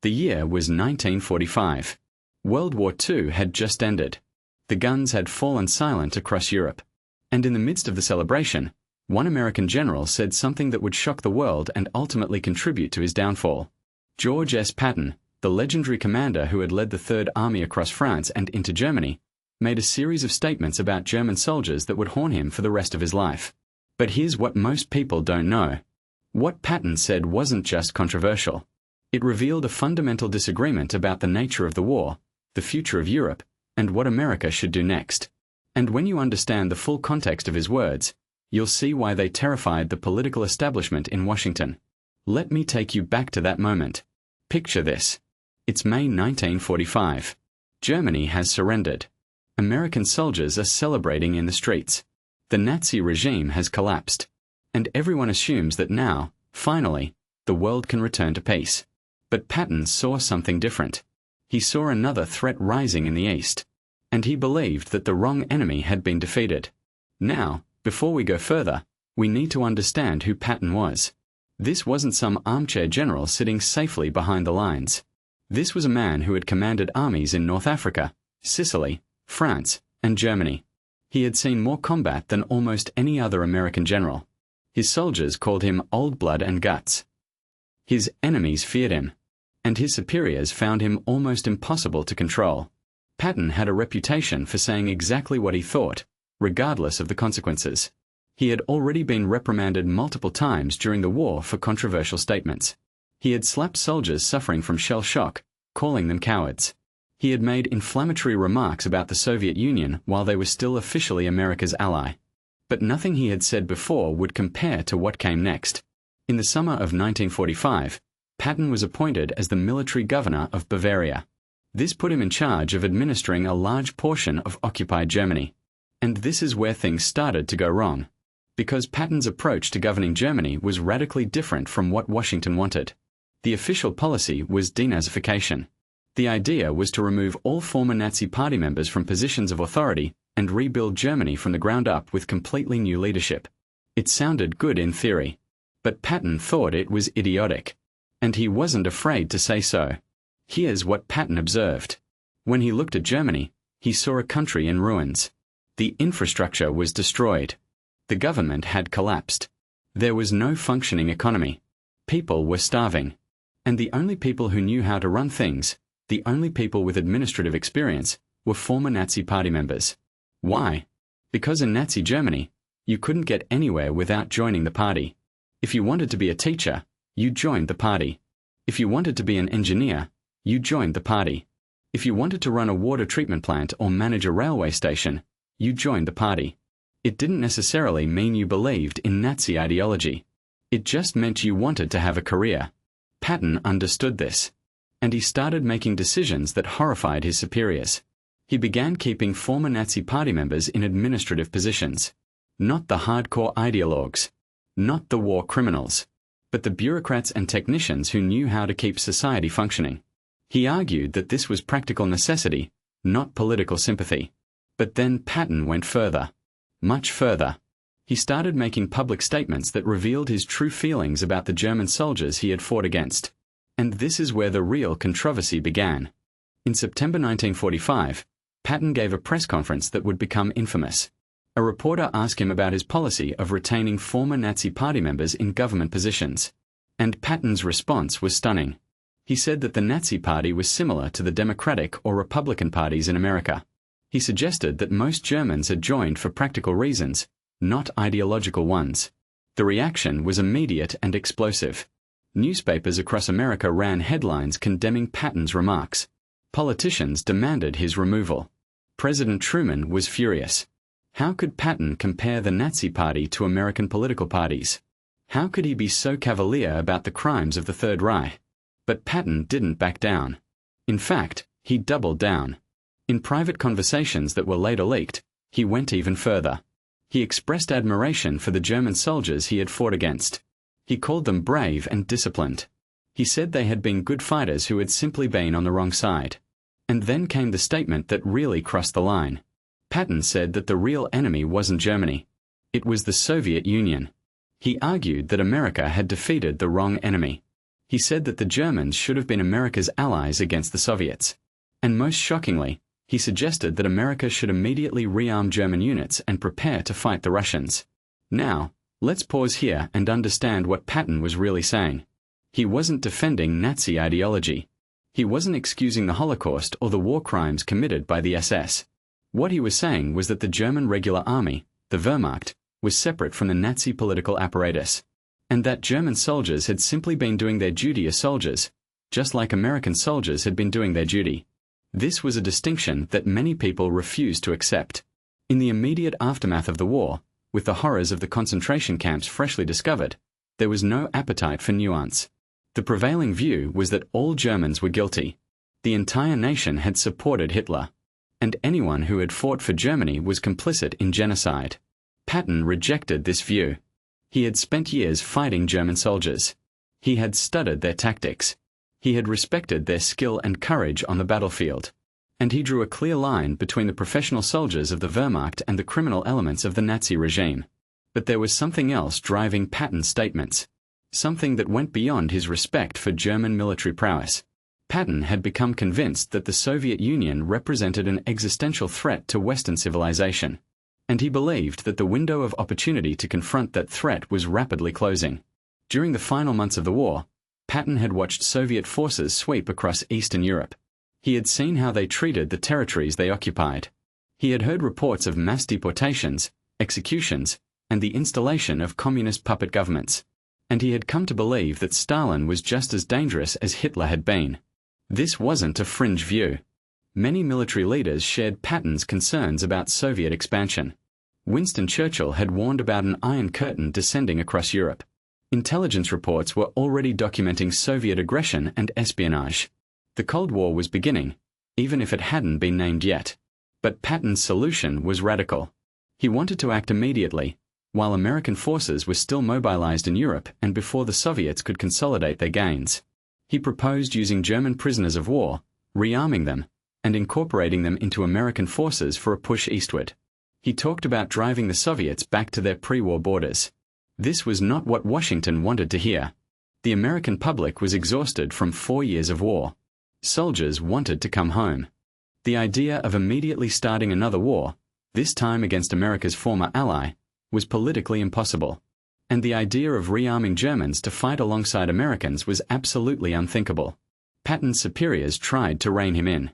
The year was 1945. World War II had just ended. The guns had fallen silent across Europe. And in the midst of the celebration, one American general said something that would shock the world and ultimately contribute to his downfall. George S. Patton, the legendary commander who had led the Third Army across France and into Germany, made a series of statements about German soldiers that would haunt him for the rest of his life. But here's what most people don't know. What Patton said wasn't just controversial. It revealed a fundamental disagreement about the nature of the war, the future of Europe, and what America should do next. And when you understand the full context of his words, you'll see why they terrified the political establishment in Washington. Let me take you back to that moment. Picture this. It's May 1945. Germany has surrendered. American soldiers are celebrating in the streets. The Nazi regime has collapsed. And everyone assumes that now, finally, the world can return to peace. But Patton saw something different. He saw another threat rising in the east. And he believed that the wrong enemy had been defeated. Now, before we go further, we need to understand who Patton was. This wasn't some armchair general sitting safely behind the lines. This was a man who had commanded armies in North Africa, Sicily, France, and Germany. He had seen more combat than almost any other American general. His soldiers called him Old Blood and Guts. His enemies feared him, and his superiors found him almost impossible to control. Patton had a reputation for saying exactly what he thought, regardless of the consequences. He had already been reprimanded multiple times during the war for controversial statements. He had slapped soldiers suffering from shell shock, calling them cowards. He had made inflammatory remarks about the Soviet Union while they were still officially America's ally. But nothing he had said before would compare to what came next. In the summer of 1945, Patton was appointed as the military governor of Bavaria. This put him in charge of administering a large portion of occupied Germany. And this is where things started to go wrong. Because Patton's approach to governing Germany was radically different from what Washington wanted. The official policy was denazification. The idea was to remove all former Nazi party members from positions of authority and rebuild Germany from the ground up with completely new leadership. It sounded good in theory. But Patton thought it was idiotic. And he wasn't afraid to say so. Here's what Patton observed. When he looked at Germany, he saw a country in ruins. The infrastructure was destroyed. The government had collapsed. There was no functioning economy. People were starving. And the only people who knew how to run things, the only people with administrative experience, were former Nazi party members. Why? Because in Nazi Germany, you couldn't get anywhere without joining the party. If you wanted to be a teacher, you joined the party. If you wanted to be an engineer, you joined the party. If you wanted to run a water treatment plant or manage a railway station, you joined the party. It didn't necessarily mean you believed in Nazi ideology. It just meant you wanted to have a career. Patton understood this. And he started making decisions that horrified his superiors. He began keeping former Nazi party members in administrative positions. Not the hardcore ideologues. Not the war criminals. But the bureaucrats and technicians who knew how to keep society functioning. He argued that this was practical necessity, not political sympathy. But then Patton went further. Much further. He started making public statements that revealed his true feelings about the German soldiers he had fought against. And this is where the real controversy began. In September 1945, Patton gave a press conference that would become infamous. A reporter asked him about his policy of retaining former Nazi party members in government positions. And Patton's response was stunning. He said that the Nazi Party was similar to the Democratic or Republican parties in America. He suggested that most Germans had joined for practical reasons, not ideological ones. The reaction was immediate and explosive. Newspapers across America ran headlines condemning Patton's remarks. Politicians demanded his removal. President Truman was furious. How could Patton compare the Nazi Party to American political parties? How could he be so cavalier about the crimes of the Third Reich? But Patton didn't back down. In fact, he doubled down. In private conversations that were later leaked, he went even further. He expressed admiration for the German soldiers he had fought against. He called them brave and disciplined. He said they had been good fighters who had simply been on the wrong side. And then came the statement that really crossed the line. Patton said that the real enemy wasn't Germany. It was the Soviet Union. He argued that America had defeated the wrong enemy. He said that the Germans should have been America's allies against the Soviets. And most shockingly, he suggested that America should immediately rearm German units and prepare to fight the Russians. Now, let's pause here and understand what Patton was really saying. He wasn't defending Nazi ideology. He wasn't excusing the Holocaust or the war crimes committed by the SS. What he was saying was that the German regular army, the Wehrmacht, was separate from the Nazi political apparatus, and that German soldiers had simply been doing their duty as soldiers, just like American soldiers had been doing their duty. This was a distinction that many people refused to accept. In the immediate aftermath of the war, with the horrors of the concentration camps freshly discovered, there was no appetite for nuance. The prevailing view was that all Germans were guilty. The entire nation had supported Hitler, and anyone who had fought for Germany was complicit in genocide. Patton rejected this view. He had spent years fighting German soldiers. He had studied their tactics. He had respected their skill and courage on the battlefield. And he drew a clear line between the professional soldiers of the Wehrmacht and the criminal elements of the Nazi regime. But there was something else driving Patton's statements. Something that went beyond his respect for German military prowess. Patton had become convinced that the Soviet Union represented an existential threat to Western civilization. And he believed that the window of opportunity to confront that threat was rapidly closing. During the final months of the war, Patton had watched Soviet forces sweep across Eastern Europe. He had seen how they treated the territories they occupied. He had heard reports of mass deportations, executions, and the installation of communist puppet governments. And he had come to believe that Stalin was just as dangerous as Hitler had been. This wasn't a fringe view. Many military leaders shared Patton's concerns about Soviet expansion. Winston Churchill had warned about an Iron Curtain descending across Europe. Intelligence reports were already documenting Soviet aggression and espionage. The Cold War was beginning, even if it hadn't been named yet. But Patton's solution was radical. He wanted to act immediately, while American forces were still mobilized in Europe and before the Soviets could consolidate their gains. He proposed using German prisoners of war, rearming them, and incorporating them into American forces for a push eastward. He talked about driving the Soviets back to their pre-war borders. This was not what Washington wanted to hear. The American public was exhausted from 4 years of war. Soldiers wanted to come home. The idea of immediately starting another war, this time against America's former ally, was politically impossible. And the idea of rearming Germans to fight alongside Americans was absolutely unthinkable. Patton's superiors tried to rein him in.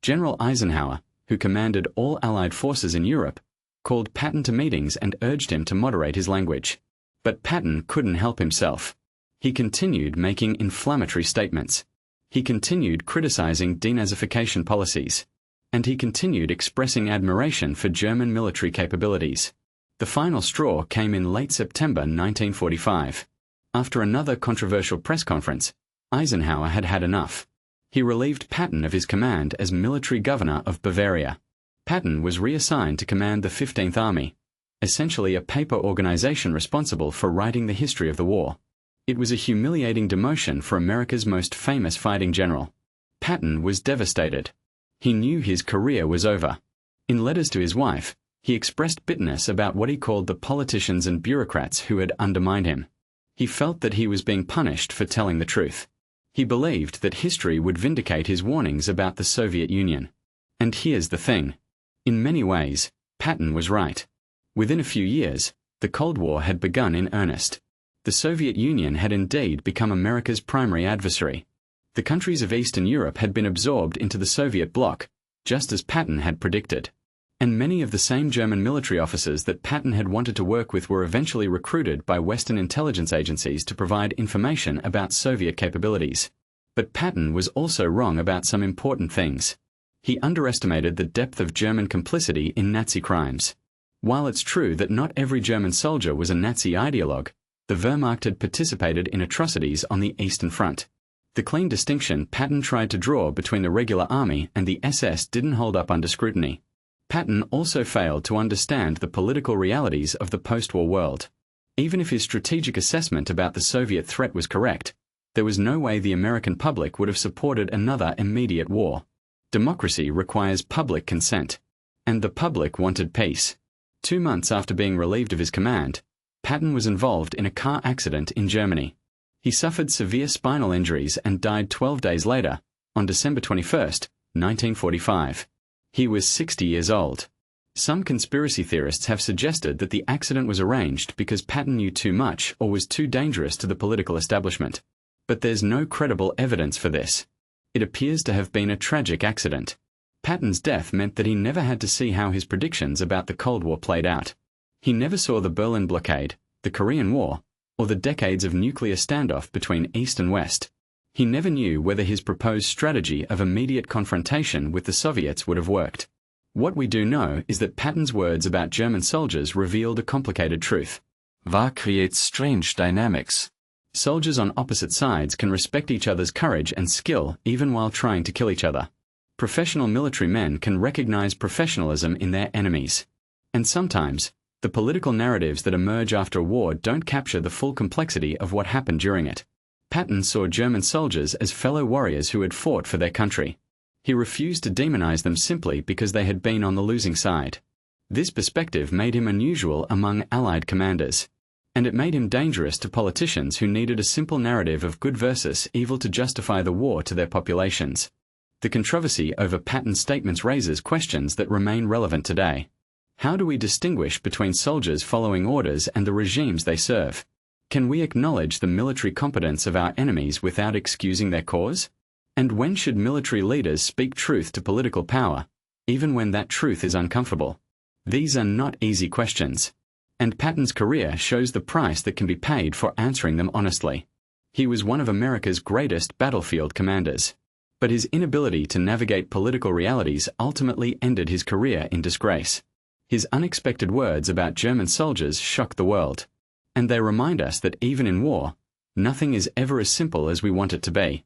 General Eisenhower, who commanded all Allied forces in Europe, called Patton to meetings and urged him to moderate his language. But Patton couldn't help himself. He continued making inflammatory statements. He continued criticizing denazification policies. And he continued expressing admiration for German military capabilities. The final straw came in late September 1945. After another controversial press conference, Eisenhower had had enough. He relieved Patton of his command as military governor of Bavaria. Patton was reassigned to command the 15th Army, essentially a paper organization responsible for writing the history of the war. It was a humiliating demotion for America's most famous fighting general. Patton was devastated. He knew his career was over. In letters to his wife, he expressed bitterness about what he called the politicians and bureaucrats who had undermined him. He felt that he was being punished for telling the truth. He believed that history would vindicate his warnings about the Soviet Union. And here's the thing. In many ways, Patton was right. Within a few years, the Cold War had begun in earnest. The Soviet Union had indeed become America's primary adversary. The countries of Eastern Europe had been absorbed into the Soviet bloc, just as Patton had predicted. And many of the same German military officers that Patton had wanted to work with were eventually recruited by Western intelligence agencies to provide information about Soviet capabilities. But Patton was also wrong about some important things. He underestimated the depth of German complicity in Nazi crimes. While it's true that not every German soldier was a Nazi ideologue, the Wehrmacht had participated in atrocities on the Eastern Front. The clean distinction Patton tried to draw between the regular army and the SS didn't hold up under scrutiny. Patton also failed to understand the political realities of the post-war world. Even if his strategic assessment about the Soviet threat was correct, there was no way the American public would have supported another immediate war. Democracy requires public consent. And the public wanted peace. 2 months after being relieved of his command, Patton was involved in a car accident in Germany. He suffered severe spinal injuries and died 12 days later, on December 21, 1945. He was 60 years old. Some conspiracy theorists have suggested that the accident was arranged because Patton knew too much or was too dangerous to the political establishment. But there's no credible evidence for this. It appears to have been a tragic accident. Patton's death meant that he never had to see how his predictions about the Cold War played out. He never saw the Berlin blockade, the Korean War, or the decades of nuclear standoff between East and West. He never knew whether his proposed strategy of immediate confrontation with the Soviets would have worked. What we do know is that Patton's words about German soldiers revealed a complicated truth. War creates strange dynamics. Soldiers on opposite sides can respect each other's courage and skill even while trying to kill each other. Professional military men can recognize professionalism in their enemies. And sometimes, the political narratives that emerge after a war don't capture the full complexity of what happened during it. Patton saw German soldiers as fellow warriors who had fought for their country. He refused to demonize them simply because they had been on the losing side. This perspective made him unusual among Allied commanders. And it made him dangerous to politicians who needed a simple narrative of good versus evil to justify the war to their populations. The controversy over Patton's statements raises questions that remain relevant today. How do we distinguish between soldiers following orders and the regimes they serve? Can we acknowledge the military competence of our enemies without excusing their cause? And when should military leaders speak truth to political power, even when that truth is uncomfortable? These are not easy questions. And Patton's career shows the price that can be paid for answering them honestly. He was one of America's greatest battlefield commanders. But his inability to navigate political realities ultimately ended his career in disgrace. His unexpected words about German soldiers shocked the world. And they remind us that even in war, nothing is ever as simple as we want it to be.